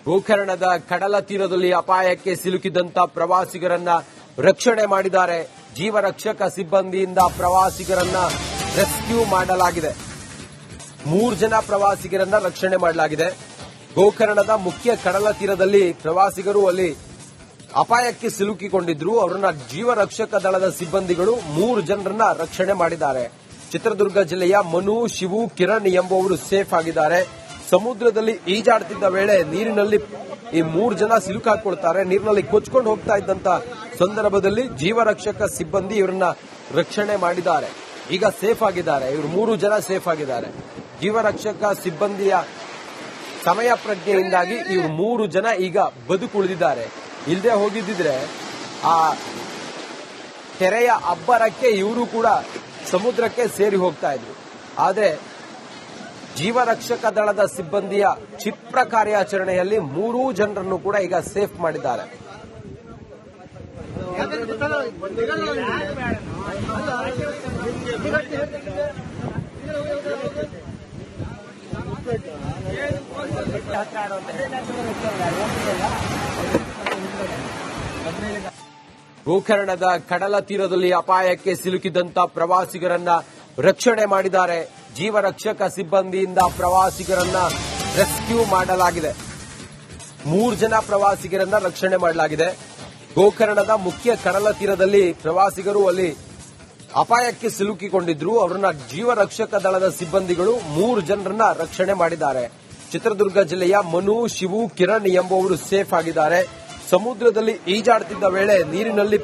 ಗೋಕರ್ಣದ ಕಡಲ ತೀರದಲ್ಲಿ ಅಪಾಯಕ್ಕೆ ಸಿಲುಕಿದಂತ ಪ್ರವಾಸಿಗರನ್ನ ರಕ್ಷಣೆ ಮಾಡಿದ್ದಾರೆ. ಜೀವರಕ್ಷಕ ಸಿಬ್ಬಂದಿಯಿಂದ ಪ್ರವಾಸಿಗರನ್ನ ರೆಸ್ಕ್ಯೂ ಮಾಡಲಾಗಿದೆ. 3 ಜನ ಪ್ರವಾಸಿಗರನ್ನ ರಕ್ಷಣೆ ಮಾಡಲಾಗಿದೆ. ಗೋಕರ್ಣದ ಮುಖ್ಯ ಕಡಲ ತೀರದಲ್ಲಿ ಪ್ರವಾಸಿಗರು ಅಲ್ಲಿ ಅಪಾಯಕ್ಕೆ ಸಿಲುಕಿಕೊಂಡಿದ್ರು. ಅವರನ್ನ ಜೀವರಕ್ಷಕ ದಳದ ಸಿಬ್ಬಂದಿಗಳು 3 ಜನರನ್ನ ರಕ್ಷಣೆ ಮಾಡಿದ್ದಾರೆ. ಚಿತ್ರದುರ್ಗ ಜಿಲ್ಲೆಯ ಮನು, ಶಿವು, ಕಿರಣ್ ಎಂಬುವರು ಸೇಫ್ ಆಗಿದ್ದಾರೆ. ಸಮುದ್ರದಲ್ಲಿ ಈಜಾಡ್ತಿದ್ದ ವೇಳೆ ನೀರಿನಲ್ಲಿ ಈ 3 ಜನ ಸಿಲುಕಾಕೊಳ್ತಾರೆ. ನೀರಿನಲ್ಲಿ ಕೊಚ್ಕೊಂಡು ಹೋಗ್ತಾ ಇದ್ದಂತ ಸಂದರ್ಭದಲ್ಲಿ ಜೀವರಕ್ಷಕ ಸಿಬ್ಬಂದಿ ಇವರನ್ನ ರಕ್ಷಣೆ ಮಾಡಿದ್ದಾರೆ. ಈಗ ಸೇಫ್ ಆಗಿದ್ದಾರೆ. ಇವರು 3 ಜನ ಸೇಫ್ ಆಗಿದ್ದಾರೆ. ಜೀವರಕ್ಷಕ ಸಿಬ್ಬಂದಿಯ ಸಮಯ ಪ್ರಜ್ಞೆಯಿಂದಾಗಿ ಇವರು 3 ಜನ ಈಗ ಬದುಕುಳಿದಿದ್ದಾರೆ. ಇಲ್ಲದೆ ಹೋಗಿದ್ದಿದ್ರೆ ಆ ಕೆರೆಯ ಅಬ್ಬರಕ್ಕೆ ಇವರು ಕೂಡ ಸಮುದ್ರಕ್ಕೆ ಸೇರಿ ಹೋಗ್ತಾ ಇದ್ರು. ಆದರೆ ಜೀವರಕ್ಷಕ ದಳದ ಸಿಬ್ಬಂದಿಯ ಕ್ಷಿಪ್ರ ಕಾರ್ಯಾಚರಣೆಯಲ್ಲಿ 3 ಜನರನ್ನು ಕೂಡ ಈಗ ಸೇಫ್ ಮಾಡಿದ್ದಾರೆ. ಗೋಕರ್ಣದ ಕಡಲ ತೀರದಲ್ಲಿ ಅಪಾಯಕ್ಕೆ ಸಿಲುಕಿದಂತ ಪ್ರವಾಸಿಗರನ್ನ ರಕ್ಷಣೆ ಮಾಡಿದ್ದಾರೆ. ಜೀವರಕ್ಷಕ ಸಿಬ್ಬಂದಿಯಿಂದ ಪ್ರವಾಸಿಗರನ್ನ ರೆಸ್ಕ್ಯೂ ಮಾಡಲಾಗಿದೆ. 3 ಜನ ಪ್ರವಾಸಿಗರನ್ನ ರಕ್ಷಣೆ ಮಾಡಲಾಗಿದೆ. ಗೋಕರ್ಣದ ಮುಖ್ಯ ಕಡಲ ತೀರದಲ್ಲಿ ಪ್ರವಾಸಿಗರು ಅಲ್ಲಿ ಅಪಾಯಕ್ಕೆ ಸಿಲುಕಿಕೊಂಡಿದ್ರು. ಅವರನ್ನ ಜೀವರಕ್ಷಕ ದಳದ ಸಿಬ್ಬಂದಿಗಳು 3 ಜನರನ್ನ ರಕ್ಷಣೆ ಮಾಡಿದ್ದಾರೆ. ಚಿತ್ರದುರ್ಗ ಜಿಲ್ಲೆಯ ಮನು, ಶಿವು, ಕಿರಣ್ ಎಂಬುವರು ಸೇಫ್ ಆಗಿದ್ದಾರೆ. ಸಮುದ್ರದಲ್ಲಿ ಈಜಾಡ್ತಿದ್ದ ವೇಳೆ ನೀರಿನಲ್ಲಿ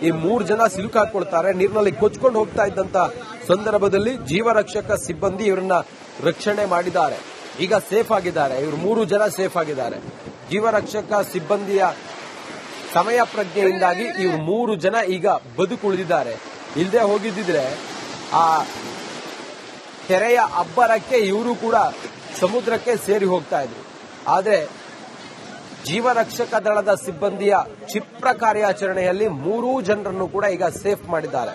ಈ 3 ಜನ ಸಿಲುಕಾಕೊಳ್ತಾರೆ. ನೀರಿನಲ್ಲಿ ಕೊಚ್ಕೊಂಡು ಹೋಗ್ತಾ ಇದ್ದಂತ ಸಂದರ್ಭದಲ್ಲಿ ಜೀವರಕ್ಷಕ ಸಿಬ್ಬಂದಿ ಇವರನ್ನ ರಕ್ಷಣೆ ಮಾಡಿದ್ದಾರೆ. ಈಗ ಸೇಫ್ ಆಗಿದ್ದಾರೆ. ಇವರು 3 ಜನ ಸೇಫ್ ಆಗಿದ್ದಾರೆ. ಜೀವರಕ್ಷಕ ಸಿಬ್ಬಂದಿಯ ಸಮಯ ಪ್ರಜ್ಞೆಯಿಂದಾಗಿ ಇವರು 3 ಜನ ಈಗ ಬದುಕುಳಿದಿದ್ದಾರೆ. ಇಲ್ಲದೆ ಹೋಗಿದ್ದಿದ್ರೆ ಆ ಕೆರೆಯ ಅಬ್ಬರಕ್ಕೆ ಇವರು ಕೂಡ ಸಮುದ್ರಕ್ಕೆ ಸೇರಿ ಹೋಗ್ತಾ ಇದ್ರು. ಆದರೆ ಜೀವರಕ್ಷಕ ದಳದ ಸಿಬ್ಬಂದಿಯ ಕ್ಷಿಪ್ರ ಕಾರ್ಯಾಚರಣೆಯಲ್ಲಿ 3 ಜನರನ್ನು ಕೂಡ ಈಗ ಸೇಫ್ ಮಾಡಿದ್ದಾರೆ.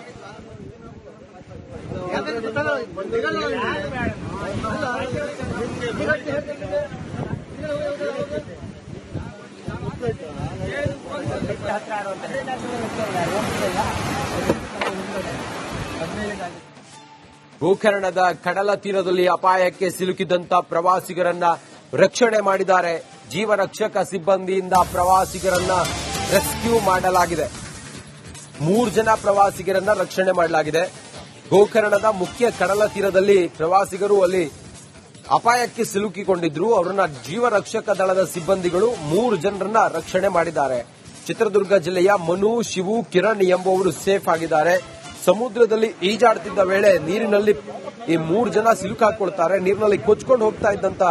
ಗೋಕರ್ಣದ ಕಡಲ ತೀರದಲ್ಲಿ ಅಪಾಯಕ್ಕೆ ಸಿಲುಕಿದಂತ ಪ್ರವಾಸಿಗರನ್ನ ರಕ್ಷಣೆ ಮಾಡಿದ್ದಾರೆ. ಜೀವರಕ್ಷಕ ಸಿಬ್ಬಂದಿಯಿಂದ ಪ್ರವಾಸಿಗರನ್ನ ರೆಸ್ಕ್ಯೂ ಮಾಡಲಾಗಿದೆ. 3 ಜನ ಪ್ರವಾಸಿಗರನ್ನ ರಕ್ಷಣೆ ಮಾಡಲಾಗಿದೆ. ಗೋಕರ್ಣದ ಮುಖ್ಯ ಕಡಲ ತೀರದಲ್ಲಿ ಪ್ರವಾಸಿಗರು ಅಲ್ಲಿ ಅಪಾಯಕ್ಕೆ ಸಿಲುಕಿಕೊಂಡಿದ್ರು. ಅವರನ್ನ ಜೀವರಕ್ಷಕ ದಳದ ಸಿಬ್ಬಂದಿಗಳು 3 ಜನರನ್ನ ರಕ್ಷಣೆ ಮಾಡಿದ್ದಾರೆ. ಚಿತ್ರದುರ್ಗ ಜಿಲ್ಲೆಯ ಮನು, ಶಿವು, ಕಿರಣ್ ಎಂಬುವರು ಸೇಫ್ ಆಗಿದ್ದಾರೆ. ಸಮುದ್ರದಲ್ಲಿ ಈಜಾಡ್ತಿದ್ದ ವೇಳೆ ನೀರಿನಲ್ಲಿ ಈ 3 ಜನ ಸಿಲುಕಾಕೊಳ್ತಾರೆ. ನೀರಿನಲ್ಲಿ ಕೊಚ್ಕೊಂಡು ಹೋಗ್ತಾ ಇದ್ದಂತ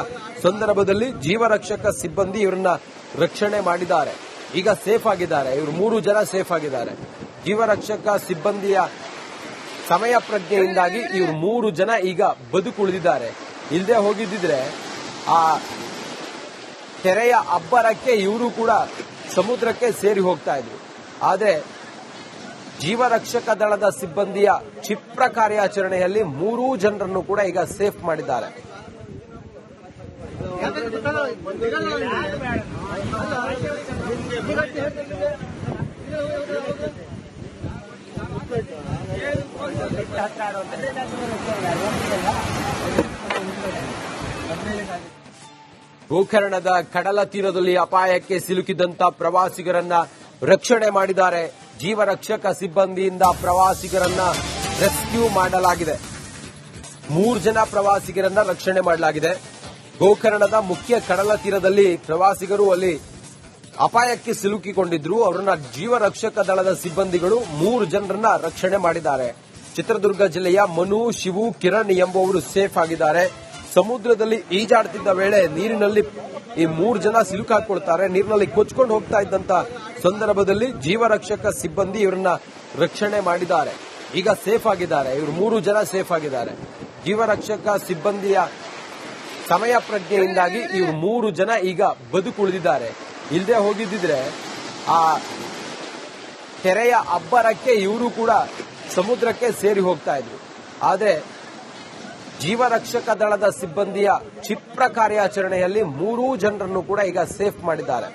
ಸಂದರ್ಭದಲ್ಲಿ ಜೀವರಕ್ಷಕ ಸಿಬ್ಬಂದಿ ಇವರನ್ನ ರಕ್ಷಣೆ ಮಾಡಿದ್ದಾರೆ. ಈಗ ಸೇಫ್ ಆಗಿದ್ದಾರೆ. ಇವರು 3 ಜನ ಸೇಫ್ ಆಗಿದ್ದಾರೆ. ಜೀವರಕ್ಷಕ ಸಿಬ್ಬಂದಿಯ ಸಮಯ ಪ್ರಜ್ಞೆಯಿಂದಾಗಿ ಇವರು 3 ಜನ ಈಗ ಬದುಕುಳಿದಿದ್ದಾರೆ. ಇಲ್ಲದೆ ಹೋಗಿದ್ದಿದ್ರೆ ಆ ಕೆರೆಯ ಅಬ್ಬರಕ್ಕೆ ಇವರು ಕೂಡ ಸಮುದ್ರಕ್ಕೆ ಸೇರಿ ಹೋಗ್ತಾ ಇದ್ರು. ಆದರೆ ಜೀವರಕ್ಷಕ ದಳದ ಸಿಬ್ಬಂದಿಯ ಕ್ಷಿಪ್ರ ಕಾರ್ಯಾಚರಣೆಯಲ್ಲಿ 3 ಜನರನ್ನು ಕೂಡ ಈಗ ಸೇಫ್ ಮಾಡಿದ್ದಾರೆ. ಗೋಕರ್ಣದ ಕಡಲ ತೀರದಲ್ಲಿ ಅಪಾಯಕ್ಕೆ ಸಿಲುಕಿದಂತ ಪ್ರವಾಸಿಗರನ್ನ ರಕ್ಷಣೆ ಮಾಡಿದ್ದಾರೆ. ಜೀವರಕ್ಷಕ ಸಿಬ್ಬಂದಿಯಿಂದ ಪ್ರವಾಸಿಗರನ್ನ ರೆಸ್ಕ್ಯೂ ಮಾಡಲಾಗಿದೆ. 3 ಜನ ಪ್ರವಾಸಿಗರನ್ನ ರಕ್ಷಣೆ ಮಾಡಲಾಗಿದೆ. ಗೋಕರ್ಣದ ಮುಖ್ಯ ಕಡಲ ತೀರದಲ್ಲಿ ಪ್ರವಾಸಿಗರು ಅಲ್ಲಿ ಅಪಾಯಕ್ಕೆ ಸಿಲುಕಿಕೊಂಡಿದ್ರು. ಅವರನ್ನ ಜೀವರಕ್ಷಕ ದಳದ ಸಿಬ್ಬಂದಿಗಳು 3 ಜನರನ್ನ ರಕ್ಷಣೆ ಮಾಡಿದ್ದಾರೆ. ಚಿತ್ರದುರ್ಗ ಜಿಲ್ಲೆಯ ಮನು, ಶಿವು, ಕಿರಣ್ ಎಂಬುವರು ಸೇಫ್ ಆಗಿದ್ದಾರೆ. ಸಮುದ್ರದಲ್ಲಿ ಈಜಾಡ್ತಿದ್ದ ವೇಳೆ ನೀರಿನಲ್ಲಿ ಈ 3 ಜನ ಸಿಲುಕಾಕೊಳ್ತಾರೆ. ನೀರಿನಲ್ಲಿ ಕೊಚ್ಕೊಂಡು ಹೋಗ್ತಾ ಇದ್ದಂತ ಸಂದರ್ಭದಲ್ಲಿ ಜೀವರಕ್ಷಕ ಸಿಬ್ಬಂದಿ ಇವರನ್ನ ರಕ್ಷಣೆ ಮಾಡಿದ್ದಾರೆ. ಈಗ ಸೇಫ್ ಆಗಿದ್ದಾರೆ. ಇವರು 3 ಜನ ಸೇಫ್ ಆಗಿದ್ದಾರೆ. ಜೀವರಕ್ಷಕ ಸಿಬ್ಬಂದಿಯ ಸಮಯ ಪ್ರಜ್ಞೆಯಿಂದಾಗಿ ಇವರು 3 ಜನ ಈಗ ಬದುಕುಳಿದಿದ್ದಾರೆ. ಇಲ್ಲದೆ ಹೋಗಿದ್ದಿದ್ರೆ ಆ ಕೆರೆಯ ಅಬ್ಬರಕ್ಕೆ ಇವರು ಕೂಡ ಸಮುದ್ರಕ್ಕೆ ಸೇರಿ ಹೋಗ್ತಾ ಇದ್ರು. ಆದರೆ ಜೀವರಕ್ಷಕ ದಳದ ಸಿಬ್ಬಂದಿಯ ಕ್ಷಿಪ್ರ ಕಾರ್ಯಾಚರಣೆಯಲ್ಲಿ 3 ಜನರನ್ನು ಕೂಡ ಈಗ ಸೇಫ್ ಮಾಡಿದ್ದಾರೆ.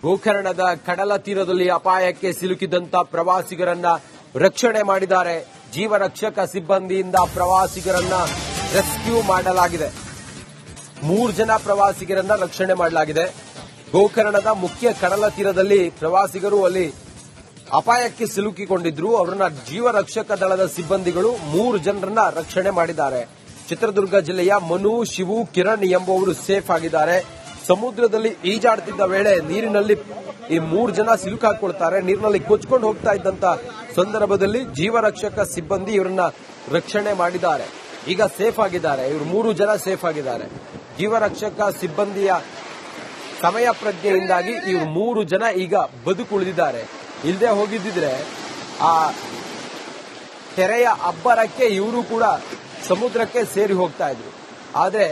ಗೋಕರ್ಣದ ಕಡಲ ತೀರದಲ್ಲಿ ಅಪಾಯಕ್ಕೆ ಸಿಲುಕಿದಂತ ಪ್ರವಾಸಿಗರನ್ನ ರಕ್ಷಣೆ ಮಾಡಿದ್ದಾರೆ. ಜೀವರಕ್ಷಕ ಸಿಬ್ಬಂದಿಯಿಂದ ಪ್ರವಾಸಿಗರನ್ನ ರೆಸ್ಕ್ಯೂ ಮಾಡಲಾಗಿದೆ. 3 ಜನ ಪ್ರವಾಸಿಗರನ್ನ ರಕ್ಷಣೆ ಮಾಡಲಾಗಿದೆ. ಗೋಕರ್ಣದ ಮುಖ್ಯ ಕಡಲ ತೀರದಲ್ಲಿ ಪ್ರವಾಸಿಗರು ಅಲ್ಲಿ ಅಪಾಯಕ್ಕೆ ಸಿಲುಕಿಕೊಂಡಿದ್ರು. ಅವರನ್ನ ಜೀವರಕ್ಷಕ ದಳದ ಸಿಬ್ಬಂದಿಗಳು 3 ಜನರನ್ನ ರಕ್ಷಣೆ ಮಾಡಿದ್ದಾರೆ. ಚಿತ್ರದುರ್ಗ ಜಿಲ್ಲೆಯ ಮನು, ಶಿವು, ಕಿರಣ್ ಎಂಬುವರು ಸೇಫ್ ಆಗಿದ್ದಾರೆ. ಸಮುದ್ರದಲ್ಲಿ ಈಜಾಡ್ತಿದ್ದ ವೇಳೆ ನೀರಿನಲ್ಲಿ ಈ 3 ಜನ ಸಿಲುಕಾಕೊಳ್ತಾರೆ. ನೀರಿನಲ್ಲಿ ಕೊಚ್ಕೊಂಡು ಹೋಗ್ತಾ ಇದ್ದಂತ ಸಂದರ್ಭದಲ್ಲಿ ಜೀವರಕ್ಷಕ ಸಿಬ್ಬಂದಿ ಇವರನ್ನ ರಕ್ಷಣೆ ಮಾಡಿದ್ದಾರೆ. ಈಗ ಸೇಫ್ ಆಗಿದ್ದಾರೆ. ಇವರು 3 ಜನ ಸೇಫ್ ಆಗಿದ್ದಾರೆ. ಜೀವರಕ್ಷಕ ಸಿಬ್ಬಂದಿಯ ಸಮಯ ಪ್ರಜ್ಞೆಯಿಂದಾಗಿ ಇವರು 3 ಜನ ಈಗ ಬದುಕುಳಿದಿದ್ದಾರೆ. ಇಲ್ಲದೆ ಹೋಗಿದ್ದಿದ್ರೆ ಆ ಕೆರೆಯ ಅಬ್ಬರಕ್ಕೆ ಇವರು ಕೂಡ ಸಮುದ್ರಕ್ಕೆ ಸೇರಿ ಹೋಗ್ತಾ ಇದ್ರು. ಆದರೆ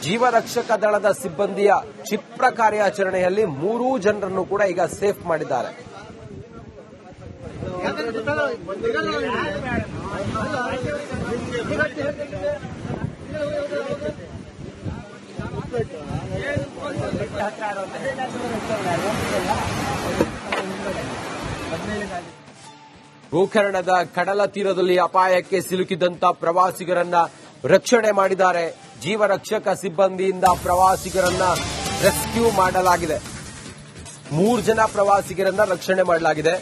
ಜೀವರಕ್ಷಕ ದಳದ ಸಿಬ್ಬಂದಿಯ ಕ್ಷಿಪ್ರ ಕಾರ್ಯಾಚರಣೆಯಲ್ಲಿ 3 ಜನರನ್ನು ಕೂಡ ಈಗ ಸೇಫ್ ಮಾಡಿದ್ದಾರೆ. ಗೋಕರ್ಣದ ಕಡಲ ತೀರದಲ್ಲಿ ಅಪಾಯಕ್ಕೆ ಸಿಲುಕಿದಂತ ಪ್ರವಾಸಿಗರನ್ನ ರಕ್ಷಣೆ ಮಾಡಿದ್ದಾರೆ. ಜೀವರಕ್ಷಕ ಸಿಬ್ಬಂದಿಯಿಂದ ಪ್ರವಾಸಿಗರನ್ನ ರೆಸ್ಕ್ಯೂ ಮಾಡಲಾಗಿದೆ. 3 ಜನ ಪ್ರವಾಸಿಗರನ್ನ ರಕ್ಷಣೆ ಮಾಡಲಾಗಿದೆ.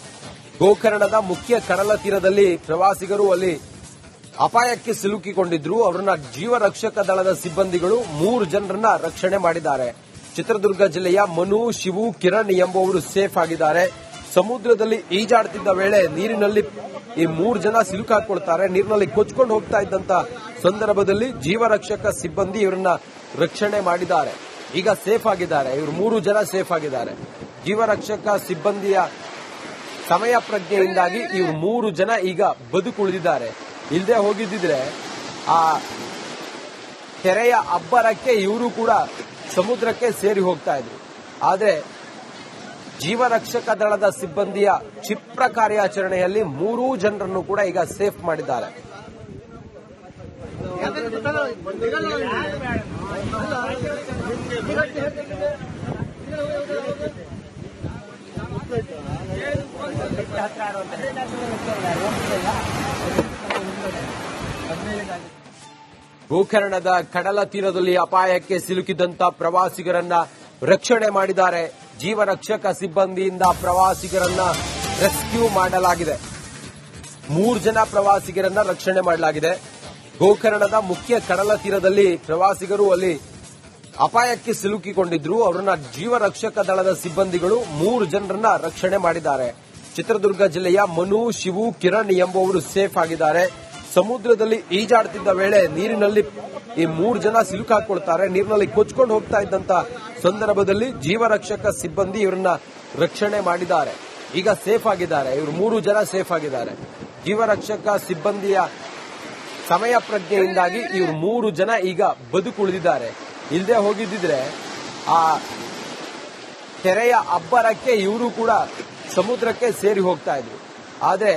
ಗೋಕರ್ಣದ ಮುಖ್ಯ ಕಡಲ ತೀರದಲ್ಲಿ ಪ್ರವಾಸಿಗರು ಅಲ್ಲಿ ಅಪಾಯಕ್ಕೆ ಸಿಲುಕಿಕೊಂಡಿದ್ರು. ಅವರನ್ನ ಜೀವರಕ್ಷಕ ದಳದ ಸಿಬ್ಬಂದಿಗಳು 3 ಜನರನ್ನ ರಕ್ಷಣೆ ಮಾಡಿದ್ದಾರೆ. ಚಿತ್ರದುರ್ಗ ಜಿಲ್ಲೆಯ ಮನು, ಶಿವು, ಕಿರಣ್ ಎಂಬುವರು ಸೇಫ್ ಆಗಿದ್ದಾರೆ. ಸಮುದ್ರದಲ್ಲಿ ಈಜಾಡ್ತಿದ್ದ ವೇಳೆ ನೀರಿನಲ್ಲಿ ಈ 3 ಜನ ಸಿಲುಕಾಕೊಳ್ತಾರೆ. ನೀರಿನಲ್ಲಿ ಕೊಚ್ಕೊಂಡು ಹೋಗ್ತಾ ಇದ್ದಂತ ಸಂದರ್ಭದಲ್ಲಿ ಜೀವರಕ್ಷಕ ಸಿಬ್ಬಂದಿ ಇವರನ್ನ ರಕ್ಷಣೆ ಮಾಡಿದ್ದಾರೆ. ಈಗ ಸೇಫ್ ಆಗಿದ್ದಾರೆ. ಇವರು 3 ಜನ ಸೇಫ್ ಆಗಿದ್ದಾರೆ. ಜೀವರಕ್ಷಕ ಸಿಬ್ಬಂದಿಯ ಸಮಯ ಪ್ರಜ್ಞೆಯಿಂದಾಗಿ ಇವರು 3 ಜನ ಈಗ ಬದುಕುಳಿದಿದ್ದಾರೆ. ಇಲ್ಲದೆ ಹೋಗಿದ್ದಿದ್ರೆ ಆ ಕೆರೆಯ ಅಬ್ಬರಕ್ಕೆ ಇವರು ಕೂಡ ಸಮುದ್ರಕ್ಕೆ ಸೇರಿ ಹೋಗ್ತಾ ಇದ್ರು. ಆದರೆ ಜೀವರಕ್ಷಕ ದಳದ ಸಿಬ್ಬಂದಿಯ ಕ್ಷಿಪ್ರ ಕಾರ್ಯಾಚರಣೆಯಲ್ಲಿ 3 ಜನರನ್ನು ಕೂಡ ಈಗ ಸೇಫ್ ಮಾಡಿದ್ದಾರೆ. ಗೋಕರ್ಣದ ಕಡಲ ತೀರದಲ್ಲಿ ಅಪಾಯಕ್ಕೆ ಸಿಲುಕಿದಂತ ಪ್ರವಾಸಿಗರನ್ನ ರಕ್ಷಣೆ ಮಾಡಿದ್ದಾರೆ. ಜೀವರಕ್ಷಕ ಸಿಬ್ಬಂದಿಯಿಂದ ಪ್ರವಾಸಿಗರನ್ನ ರೆಸ್ಕ್ಯೂ ಮಾಡಲಾಗಿದೆ. 3 ಜನ ಪ್ರವಾಸಿಗರನ್ನ ರಕ್ಷಣೆ ಮಾಡಲಾಗಿದೆ. ಗೋಕರ್ಣದ ಮುಖ್ಯ ಕಡಲ ತೀರದಲ್ಲಿ ಪ್ರವಾಸಿಗರು ಅಲ್ಲಿ ಅಪಾಯಕ್ಕೆ ಸಿಲುಕಿಕೊಂಡಿದ್ರು. ಅವರನ್ನ ಜೀವರಕ್ಷಕ ದಳದ ಸಿಬ್ಬಂದಿಗಳು 3 ಜನರನ್ನ ರಕ್ಷಣೆ ಮಾಡಿದ್ದಾರೆ. ಚಿತ್ರದುರ್ಗ ಜಿಲ್ಲೆಯ ಮನು, ಶಿವು, ಕಿರಣ್ ಎಂಬುವರು ಸೇಫ್ ಆಗಿದ್ದಾರೆ. ಸಮುದ್ರದಲ್ಲಿ ಈಜಾಡ್ತಿದ್ದ ವೇಳೆ ನೀರಿನಲ್ಲಿ ಈ 3 ಜನ ಸಿಲುಕಾಕೊಳ್ತಾರೆ. ನೀರಿನಲ್ಲಿ ಕೊಚ್ಕೊಂಡು ಹೋಗ್ತಾ ಇದ್ದಂತ ಸಂದರ್ಭದಲ್ಲಿ ಜೀವರಕ್ಷಕ ಸಿಬ್ಬಂದಿ ಇವರನ್ನ ರಕ್ಷಣೆ ಮಾಡಿದ್ದಾರೆ. ಈಗ ಸೇಫ್ ಆಗಿದ್ದಾರೆ. ಇವರು 3 ಜನ ಸೇಫ್ ಆಗಿದ್ದಾರೆ. ಜೀವರಕ್ಷಕ ಸಿಬ್ಬಂದಿಯ ಸಮಯ ಪ್ರಜ್ಞೆಯಿಂದಾಗಿ ಇವರು 3 ಜನ ಈಗ ಬದುಕುಳಿದಿದ್ದಾರೆ. ಇಲ್ಲದೆ ಹೋಗಿದ್ದಿದ್ರೆ ಆ ಕೆರೆಯ ಅಬ್ಬರಕ್ಕೆ ಇವರು ಕೂಡ ಸಮುದ್ರಕ್ಕೆ ಸೇರಿ ಹೋಗ್ತಾ ಇದ್ರು. ಆದರೆ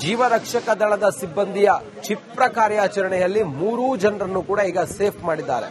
ಜೀವರಕ್ಷಕ ದಳದ ಸಿಬ್ಬಂದಿಯ ಕ್ಷಿಪ್ರ ಕಾರ್ಯಾಚರಣೆಯಲ್ಲಿ 3 ಜನರನ್ನು ಕೂಡ ಈಗ ಸೇಫ್ ಮಾಡಿದ್ದಾರೆ.